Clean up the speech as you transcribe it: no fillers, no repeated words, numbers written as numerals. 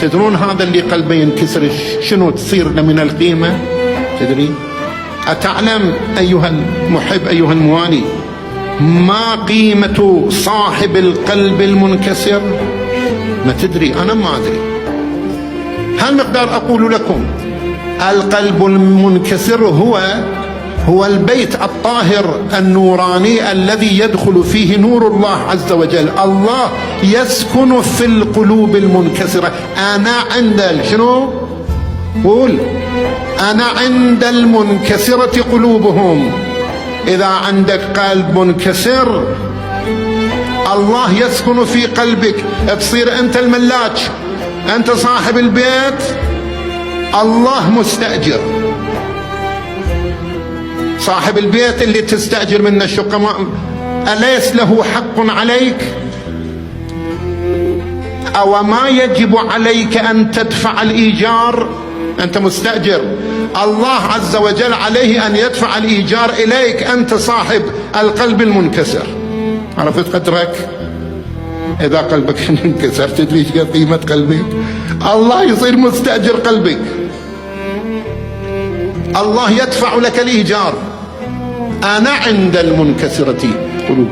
تدرون هذا اللي قلبه ينكسر شنو تصير له من القيمة؟ تدري؟ أتعلم أيها المحب أيها الموالي ما قيمة صاحب القلب المنكسر؟ ما تدري، أنا ما أدري. هالمقدار أقول لكم، القلب المنكسر هو البيت الطاهر النوراني الذي يدخل فيه نور الله عز وجل. الله يسكن في القلوب المنكسرة. أنا عند شنو؟ قول أنا عند المنكسرة قلوبهم. إذا عندك قلب منكسر الله يسكن في قلبك، تصير أنت الملاك، أنت صاحب البيت، الله مستأجر. صاحب البيت اللي تستأجر منه الشقة أليس له حق عليك؟ أو ما يجب عليك أن تدفع الإيجار؟ أنت مستأجر، الله عز وجل عليه أن يدفع الإيجار إليك، أنت صاحب القلب المنكسر. عرفت قدرك؟ إذا قلبك انكسر تدري ايش قيمة قلبك؟ الله يصير مستأجر قلبك، الله يدفع لك الإيجار. أنا عند المنكسرة قلوب.